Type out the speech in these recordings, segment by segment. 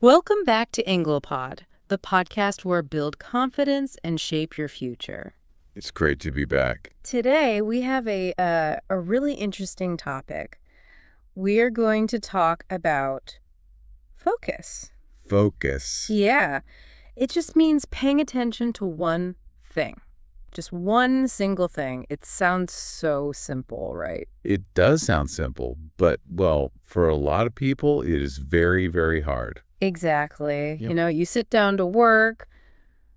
Welcome back to EnglePod, the podcast where build confidence and shape your future. It's great to be back. Today, we have a really interesting topic. We are going to talk about focus. Focus. Yeah, it just means paying attention to one thing. Just one single thing. It sounds so simple, right? It does sound simple, but, well, for a lot of people, it is very, very hard. Exactly. Yep. You know, you sit down to work,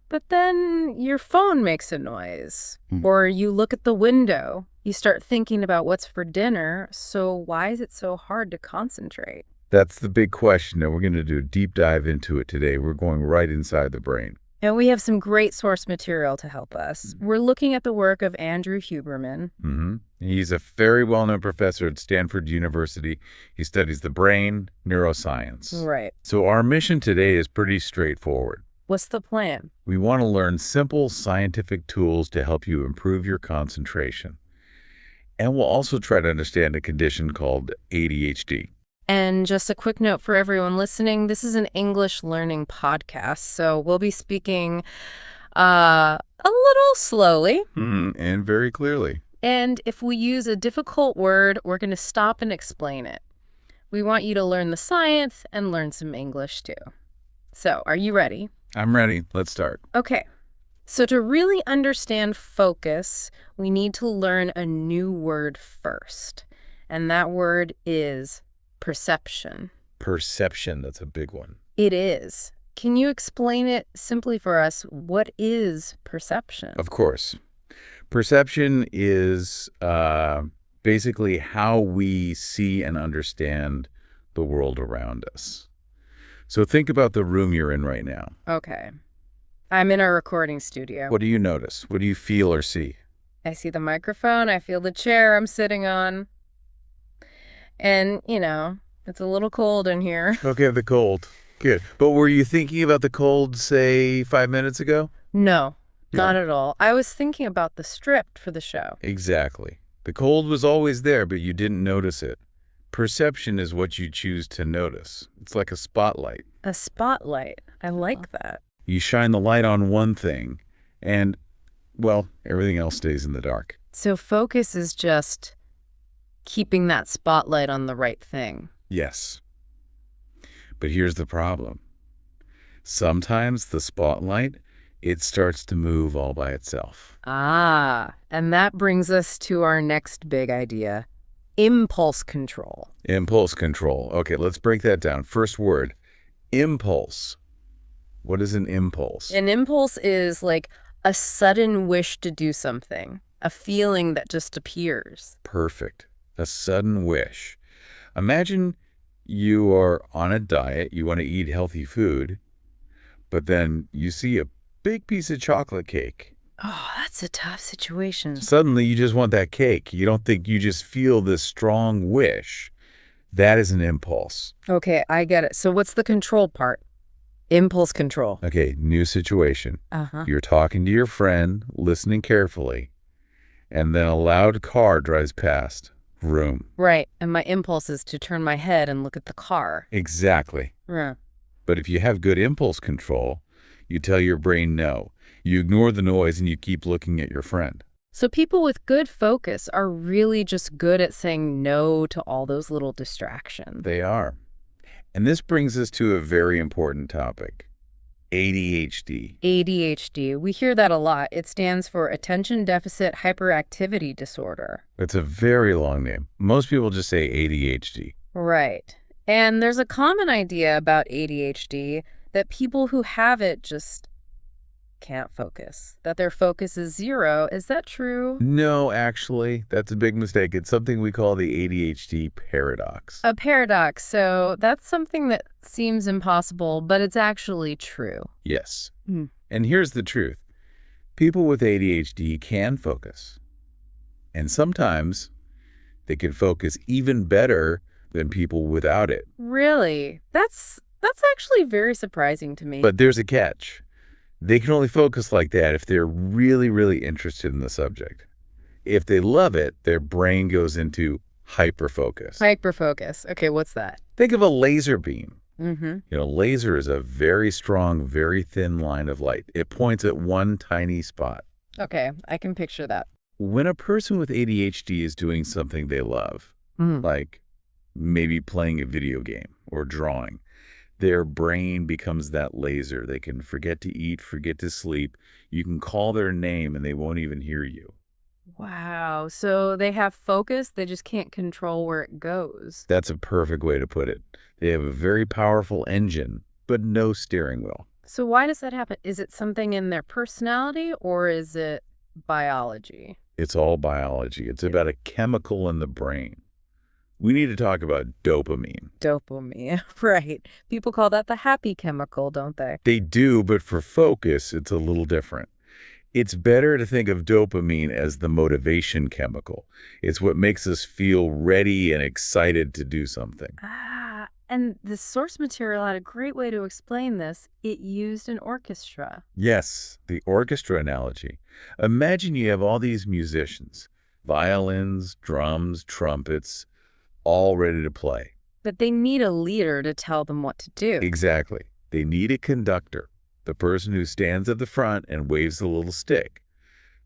but then your phone makes a noise. Or you look at the window. You start thinking about what's for dinner. So why is it so hard to concentrate? That's the big question, and we're going to do a deep dive into it today. We're going right inside the brain. And we have some great source material to help us. We're looking at the work of Andrew Huberman. He's a very well-known professor at Stanford University. He studies the brain, neuroscience. Right. So our mission today is pretty straightforward. What's the plan? We want to learn simple scientific tools to help you improve your concentration. And we'll also try to understand a condition called ADHD. And just a quick note for everyone listening, this is an English learning podcast, so we'll be speaking a little slowly. And very clearly. And if we use a difficult word, we're going to stop and explain it. We want you to learn the science and learn some English too. So, are you ready? I'm ready. Let's start. Okay. So to really understand focus, we need to learn a new word first. And that word is perception. Perception, that's a big one. It is. Can you explain it simply for us? What is perception? Of course. Perception is basically how we see and understand the world around us. So think about the room you're in right now. Okay. I'm in a recording studio. What do you notice? What do you feel or see? I see the microphone. I feel the chair I'm sitting on. And, you know, it's a little cold in here. Okay, the cold. Good. But were you thinking about the cold, say, 5 minutes ago? No, Yeah. not at all. I was thinking about the script for the show. Exactly. The cold was always there, but you didn't notice it. Perception is what you choose to notice. It's like a spotlight. A spotlight. I like that. You shine the light on one thing, and, well, everything else stays in the dark. So focus is just keeping that spotlight on the right thing. Yes. But here's the problem. Sometimes the spotlight, it starts to move all by itself. Ah, and that brings us to our next big idea, impulse control. Impulse control. Okay, let's break that down. First word, impulse. What is an impulse? An impulse is like a sudden wish to do something, a feeling that just appears. Perfect. A sudden wish. Imagine you are on a diet, you want to eat healthy food, but then you see a big piece of chocolate cake. Oh, that's a tough situation. Suddenly you just want that cake. You don't think, you just feel this strong wish. That is an impulse. Okay, I get it. So what's the control part? Impulse control. Okay, new situation. Uh-huh. You're talking to your friend, listening carefully, and then a loud car drives past. Vroom. Right, and my impulse is to turn my head and look at the car. Exactly. Yeah. But if you have good impulse control, you tell your brain no. You ignore the noise and you keep looking at your friend. So people with good focus are really just good at saying no to all those little distractions. They are. And this brings us to a very important topic, ADHD. ADHD. We hear that a lot. It stands for Attention Deficit Hyperactivity Disorder. It's a very long name. Most people just say ADHD. Right. And there's a common idea about ADHD that people who have it just can't focus, that their focus is zero. Is that true? No, actually, that's a big mistake. It's something we call the ADHD paradox. A paradox. So that's something that seems impossible, but it's actually true. Yes. And here's the truth. People with ADHD can focus. And sometimes they can focus even better than people without it. Really? That's actually very surprising to me. But there's a catch. They can only focus like that if they're really, really interested in the subject. If they love it, their brain goes into hyperfocus. Hyperfocus. Okay, what's that? Think of a laser beam. Mm-hmm. Laser is a very strong, very thin line of light. It points at one tiny spot. Okay, I can picture that. When a person with ADHD is doing something they love, Mm. like maybe playing a video game or drawing, their brain becomes that laser. They can forget to eat, forget to sleep. You can call their name and they won't even hear you. Wow. So they have focus, they just can't control where it goes. That's a perfect way to put it. They have a very powerful engine, but no steering wheel. So why does that happen? Is it something in their personality or is it biology? It's all biology. It's about a chemical in the brain. We need to talk about dopamine. Dopamine, right. People call that the happy chemical, don't they? They do, but for focus, it's a little different. It's better to think of dopamine as the motivation chemical. It's what makes us feel ready and excited to do something. Ah, and the source material had a great way to explain this. It used an orchestra. Yes, the orchestra analogy. Imagine you have all these musicians, violins, drums, trumpets, all ready to play. But they need a leader to tell them what to do. Exactly. They need a conductor, the person who stands at the front and waves the little stick.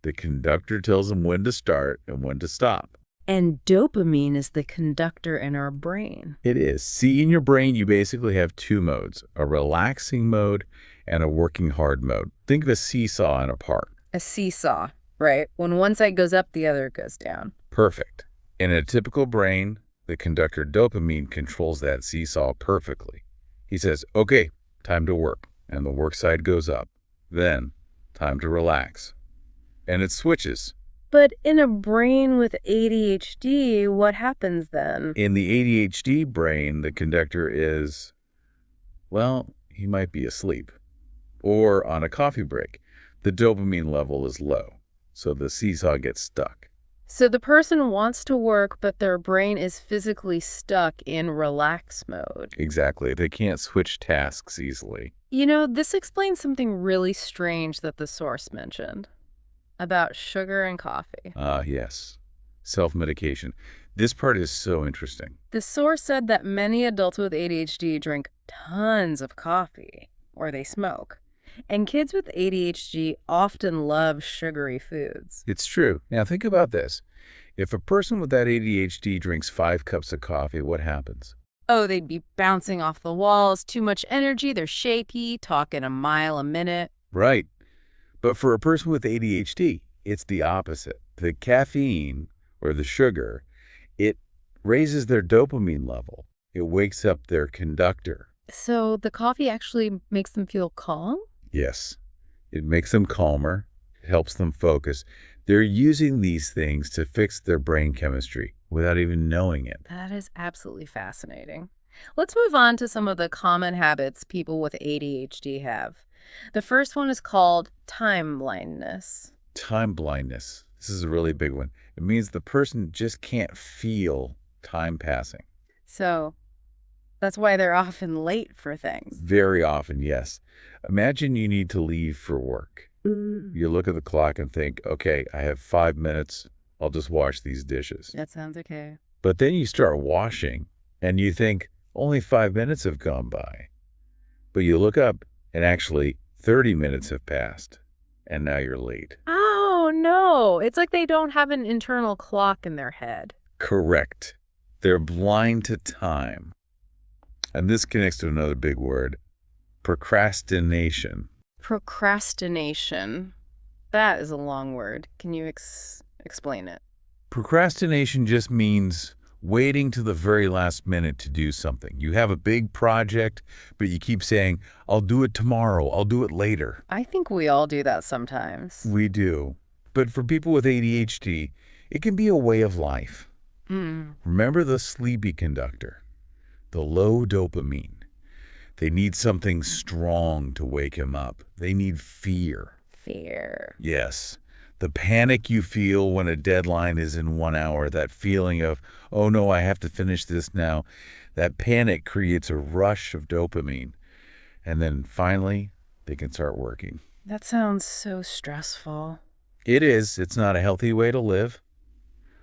The conductor tells them when to start and when to stop. And dopamine is the conductor in our brain. It is. See, in your brain, you basically have two modes, a relaxing mode and a working hard mode. Think of a seesaw in a park. A seesaw, right? When one side goes up, the other goes down. Perfect. In a typical brain, the conductor dopamine controls that seesaw perfectly. He says, okay, time to work, and the work side goes up. Then, time to relax. And it switches. But in a brain with ADHD, what happens then? In the ADHD brain, the conductor is, well, he might be asleep. Or on a coffee break, the dopamine level is low, so the seesaw gets stuck. So the person wants to work, but their brain is physically stuck in relax mode. Exactly. They can't switch tasks easily. This explains something really strange that the source mentioned about sugar and coffee. Yes. Self-medication. This part is so interesting. The source said that many adults with ADHD drink tons of coffee, or they smoke. And kids with ADHD often love sugary foods. It's true. Now think about this. If a person with that ADHD drinks 5 cups of coffee, what happens? Oh, they'd be bouncing off the walls, too much energy, they're shaky, talking a mile a minute. Right. But for a person with ADHD, it's the opposite. The caffeine, or the sugar, it raises their dopamine level. It wakes up their conductor. So the coffee actually makes them feel calm? Yes. It makes them calmer. It helps them focus. They're using these things to fix their brain chemistry without even knowing it. That is absolutely fascinating. Let's move on to some of the common habits people with ADHD have. The first one is called time blindness. Time blindness. This is a really big one. It means the person just can't feel time passing. So that's why they're often late for things. Very often, yes. Imagine you need to leave for work. You look at the clock and think, okay, I have 5 minutes. I'll just wash these dishes. That sounds okay. But then you start washing and you think, only 5 minutes have gone by. But you look up and actually 30 minutes have passed and now you're late. Oh, no. It's like they don't have an internal clock in their head. Correct. They're blind to time. And this connects to another big word, procrastination. Procrastination. That is a long word. Can you explain it? Procrastination just means waiting to the very last minute to do something. You have a big project, but you keep saying, I'll do it tomorrow, I'll do it later. I think we all do that sometimes. We do. But for people with ADHD, it can be a way of life. Remember the sleepy conductor, the low dopamine. They need something strong to wake him up. They need fear. Fear. Yes. The panic you feel when a deadline is in 1 hour, that feeling of, oh no, I have to finish this now. That panic creates a rush of dopamine. And then finally, they can start working. That sounds so stressful. It is. It's not a healthy way to live.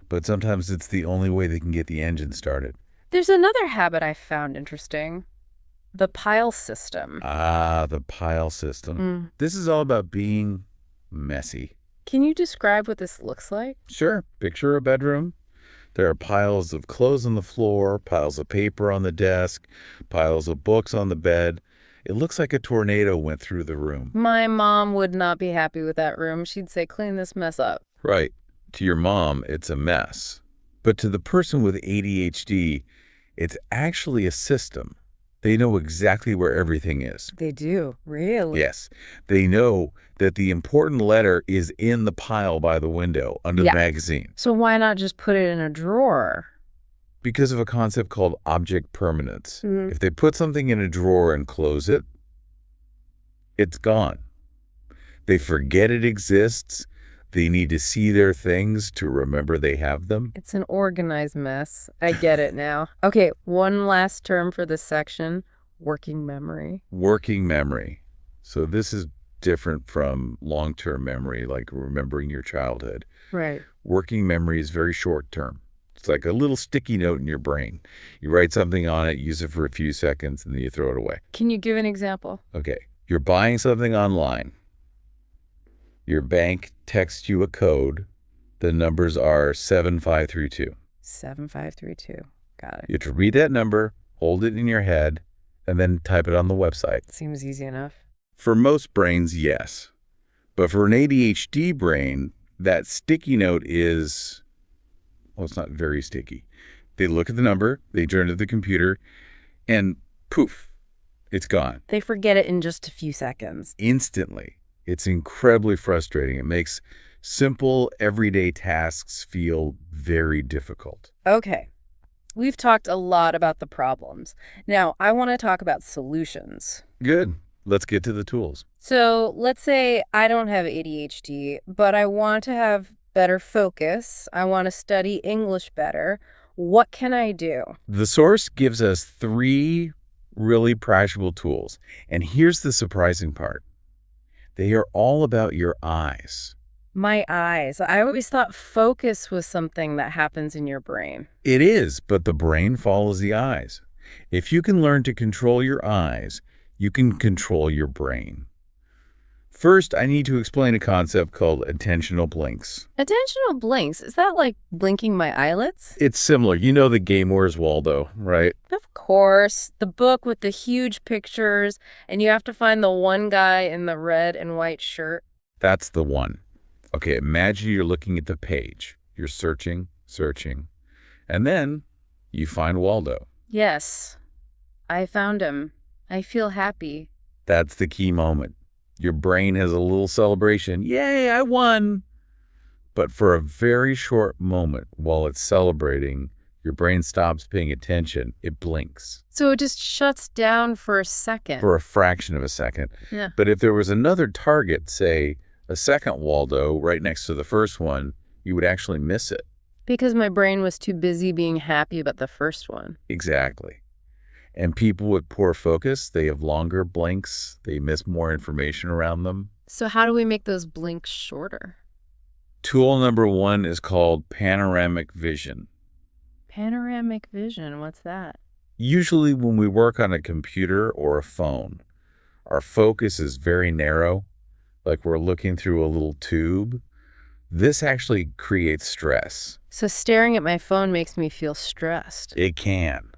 But sometimes it's the only way they can get the engine started. There's another habit I found interesting. The pile system. Ah, the pile system. This is all about being messy. Can you describe what this looks like? Sure. Picture a bedroom. There are piles of clothes on the floor, piles of paper on the desk, piles of books on the bed. It looks like a tornado went through the room. My mom would not be happy with that room. She'd say, clean this mess up. Right. To your mom, it's a mess. But to the person with ADHD, it's actually a system. They know exactly where everything is. They do, really? Yes. They know that the important letter is in the pile by the window under the magazine. So why not just put it in a drawer? Because of a concept called object permanence. If they put something in a drawer and close it, it's gone. They forget it exists. They need to see their things to remember they have them. It's an organized mess. I get it now. Okay, one last term for this section, working memory. Working memory. So this is different from long-term memory, like remembering your childhood. Right. Working memory is very short-term. It's like a little sticky note in your brain. You write something on it, use it for a few seconds, and then you throw it away. Can you give an example? Okay. You're buying something online. Your bank texts you a code. The numbers are 7532. 7532. Got it. You have to read that number, hold it in your head, and then type it on the website. Seems easy enough. For most brains, yes. But for an ADHD brain, that sticky note is, well, it's not very sticky. They look at the number, they turn to the computer, and poof, it's gone. They forget it in just a few seconds. Instantly. It's incredibly frustrating. It makes simple, everyday tasks feel very difficult. Okay. We've talked a lot about the problems. Now, I want to talk about solutions. Good. Let's get to the tools. So let's say I don't have ADHD, but I want to have better focus. I want to study English better. What can I do? The source gives us 3 really practical tools. And here's the surprising part. They are all about your eyes. My eyes. I always thought focus was something that happens in your brain. It is, but the brain follows the eyes. If you can learn to control your eyes, you can control your brain. First, I need to explain a concept called attentional blinks. Attentional blinks? Is that like blinking my eyelids? It's similar. You know the game Where's Waldo, right? Of course. The book with the huge pictures, and you have to find the one guy in the red and white shirt. That's the one. Okay, imagine you're looking at the page. You're searching, and then you find Waldo. Yes, I found him. I feel happy. That's the key moment. Your brain has a little celebration. Yay, I won. But for a very short moment while it's celebrating, your brain stops paying attention. It blinks. So it just shuts down for a second. For a fraction of a second. Yeah. But if there was another target, say a second Waldo right next to the first one, you would actually miss it. Because my brain was too busy being happy about the first one. Exactly. And people with poor focus, they have longer blinks. They miss more information around them. So how do we make those blinks shorter? Tool number 1 is called panoramic vision. Panoramic vision, what's that? Usually when we work on a computer or a phone, our focus is very narrow, like we're looking through a little tube. This actually creates stress. So staring at my phone makes me feel stressed. It can.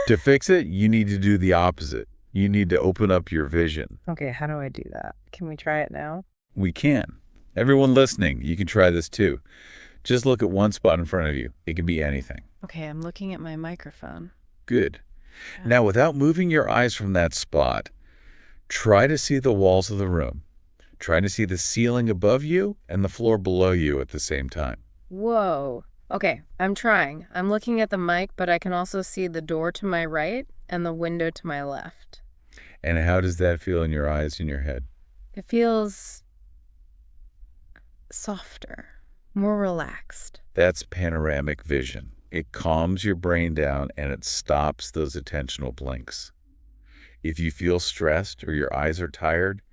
To fix it, you need to do the opposite. You need to open up your vision. Okay, how do I do that? Can we try it now? We can. Everyone listening, you can try this too. Just look at one spot in front of you. It can be anything. Okay, I'm looking at my microphone. Good. Now, without moving your eyes from that spot, try to see the walls of the room. Try to see the ceiling above you and the floor below you at the same time. Whoa. Okay, I'm trying. I'm looking at the mic, but I can also see the door to my right and the window to my left. And how does that feel in your eyes and your head? It feels softer, more relaxed. That's panoramic vision. It calms your brain down and it stops those attentional blinks. If you feel stressed or your eyes are tired,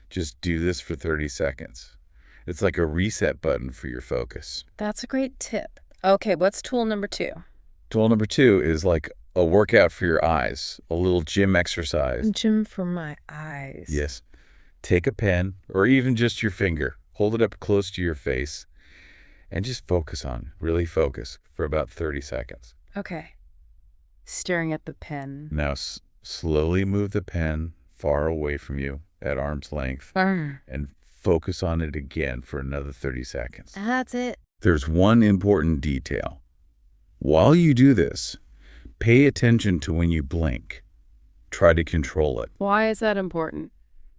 just do this for 30 seconds. It's like a reset button for your focus. That's a great tip. Okay, what's tool number 2? Tool number 2 is like a workout for your eyes, a little gym exercise. Gym for my eyes. Yes. Take a pen or even just your finger, hold it up close to your face, and just focus on it. Really focus for about 30 seconds. Okay. Staring at the pen. Now slowly move the pen far away from you at arm's length and focus on it again for another 30 seconds. That's it. There's one important detail. While you do this, pay attention to when you blink. Try to control it. Why is that important?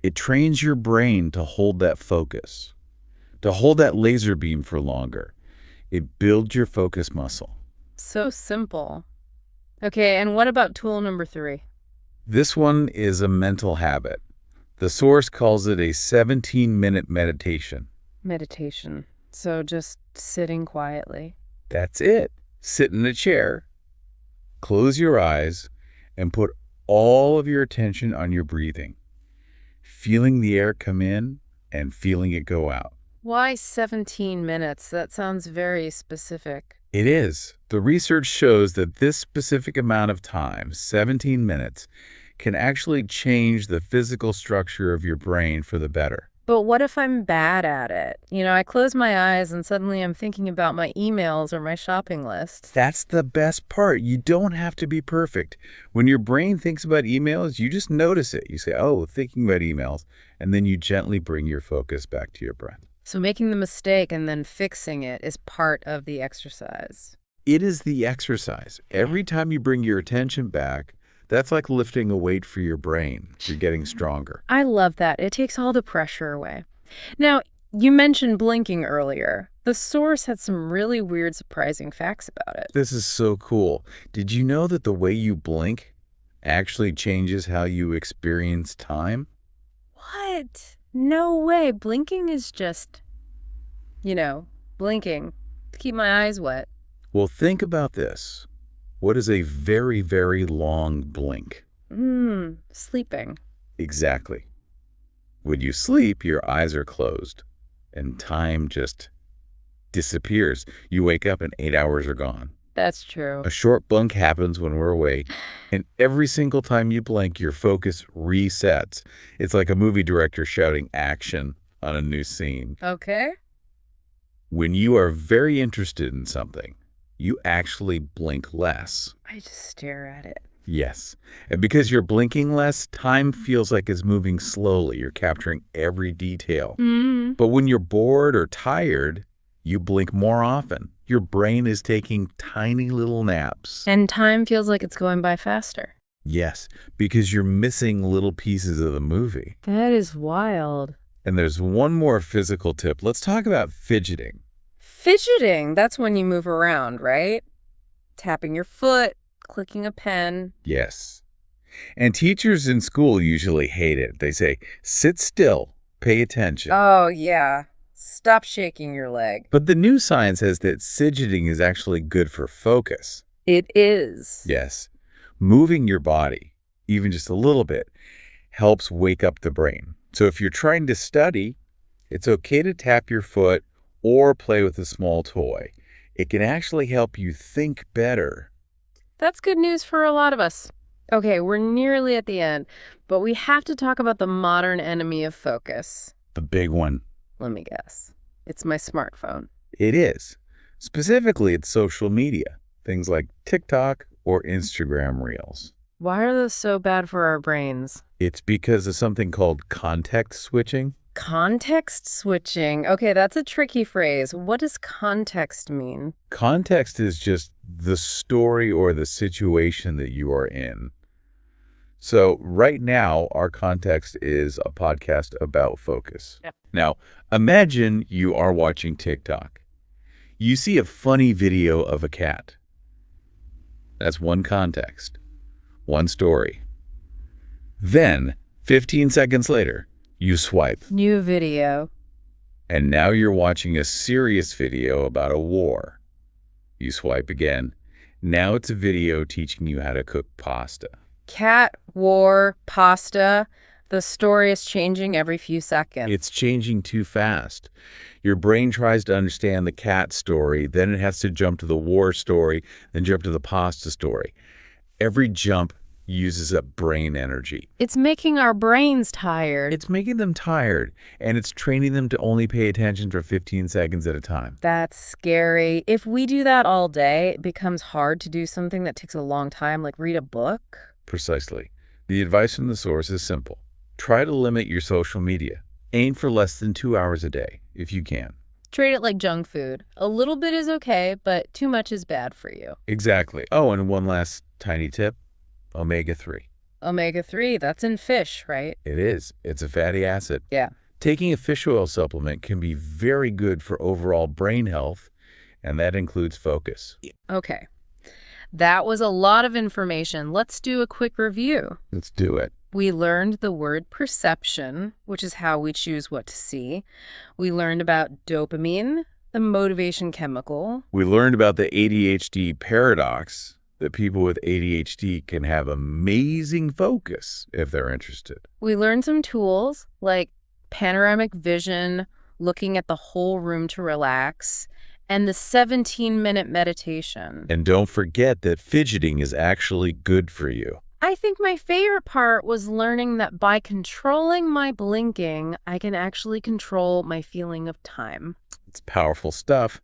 It trains your brain to hold that focus, to hold that laser beam for longer. It builds your focus muscle. So simple. Okay, and what about tool number 3? This one is a mental habit. The source calls it a 17-minute meditation. Meditation. So just sitting quietly. That's it. Sit in a chair, close your eyes, and put all of your attention on your breathing, feeling the air come in and feeling it go out. Why 17 minutes? That sounds very specific. It is. The research shows that this specific amount of time, 17 minutes, can actually change the physical structure of your brain for the better. But what if I'm bad at it? I close my eyes and suddenly I'm thinking about my emails or my shopping list. That's the best part. You don't have to be perfect. When your brain thinks about emails, you just notice it. You say, oh, thinking about emails, and then you gently bring your focus back to your breath. So making the mistake and then fixing it is part of the exercise. It is the exercise. Every time you bring your attention back, that's like lifting a weight for your brain. You're getting stronger. I love that. It takes all the pressure away. Now, you mentioned blinking earlier. The source had some really weird, surprising facts about it. This is so cool. Did you know that the way you blink actually changes how you experience time? What? No way. Blinking is just, blinking to keep my eyes wet. Well, think about this. What is a very, very long blink? Sleeping. Exactly. When you sleep, your eyes are closed, and time just disappears. You wake up and 8 hours are gone. That's true. A short blink happens when we're awake, and every single time you blink, your focus resets. It's like a movie director shouting action on a new scene. Okay. When you are very interested in something, you actually blink less. I just stare at it. Yes. And because you're blinking less, time feels like it's moving slowly. You're capturing every detail. But when you're bored or tired, you blink more often. Your brain is taking tiny little naps. And time feels like it's going by faster. Yes, because you're missing little pieces of the movie. That is wild. And there's one more physical tip. Let's talk about fidgeting. Fidgeting, that's when you move around, right? Tapping your foot, clicking a pen. Yes. And teachers in school usually hate it. They say, sit still, pay attention. Oh, yeah. Stop shaking your leg. But the new science says that fidgeting is actually good for focus. It is. Yes. Moving your body, even just a little bit, helps wake up the brain. So if you're trying to study, it's okay to tap your foot or play with a small toy. It can actually help you think better. That's good news for a lot of us. Okay, we're nearly at the end, but we have to talk about the modern enemy of focus. The big one. Let me guess. It's my smartphone. It is. Specifically, it's social media, things like TikTok or Instagram Reels. Why are those so bad for our brains? It's because of something called context switching. Context switching. Okay, that's a tricky phrase. What does context mean? Context is just the story or the situation that you are in. So right now, our context is a podcast about focus. Yep. Now, imagine you are watching TikTok. You see a funny video of a cat. That's one context, one story. Then, 15 seconds later, you swipe. New video. And now you're watching a serious video about a war. You swipe again. Now it's a video teaching you how to cook pasta. Cat, war, pasta. The story is changing every few seconds. It's changing too fast. Your brain tries to understand the cat story, then it has to jump to the war story, then jump to the pasta story. Every jump uses up brain energy. It's making our brains tired. It's making them tired, and it's training them to only pay attention for 15 seconds at a time. That's scary. If we do that all day, it becomes hard to do something that takes a long time, like read a book. Precisely. The advice from the source is simple. Try to limit your social media. Aim for less than 2 hours a day, if you can. Treat it like junk food. A little bit is okay, but too much is bad for you. Exactly. Oh, and one last tiny tip. Omega-3. Omega-3, that's in fish, right? It is. It's a fatty acid. Yeah. Taking a fish oil supplement can be very good for overall brain health, and that includes focus. Okay. That was a lot of information. Let's do a quick review. Let's do it. We learned the word perception, which is how we choose what to see. We learned about dopamine, the motivation chemical. We learned about the ADHD paradox, that people with ADHD can have amazing focus if they're interested. We learned some tools like panoramic vision, looking at the whole room to relax, and the 17-minute meditation. And don't forget that fidgeting is actually good for you. I think my favorite part was learning that by controlling my blinking, I can actually control my feeling of time. It's powerful stuff.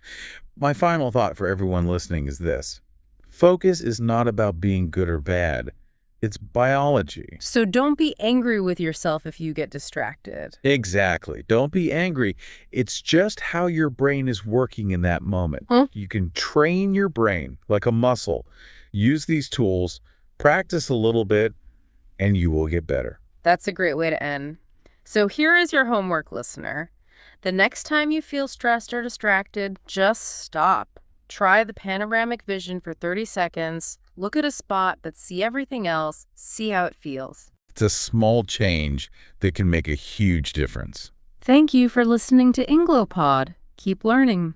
My final thought for everyone listening is this. Focus is not about being good or bad. It's biology. So don't be angry with yourself if you get distracted. Exactly. Don't be angry. It's just how your brain is working in that moment. You can train your brain like a muscle. Use these tools, practice a little bit, and you will get better. That's a great way to end. So here is your homework, listener. The next time you feel stressed or distracted, just stop. Try the panoramic vision for 30 seconds. Look at a spot, but see everything else. See how it feels. It's a small change that can make a huge difference. Thank you for listening to EngloPod. Keep learning.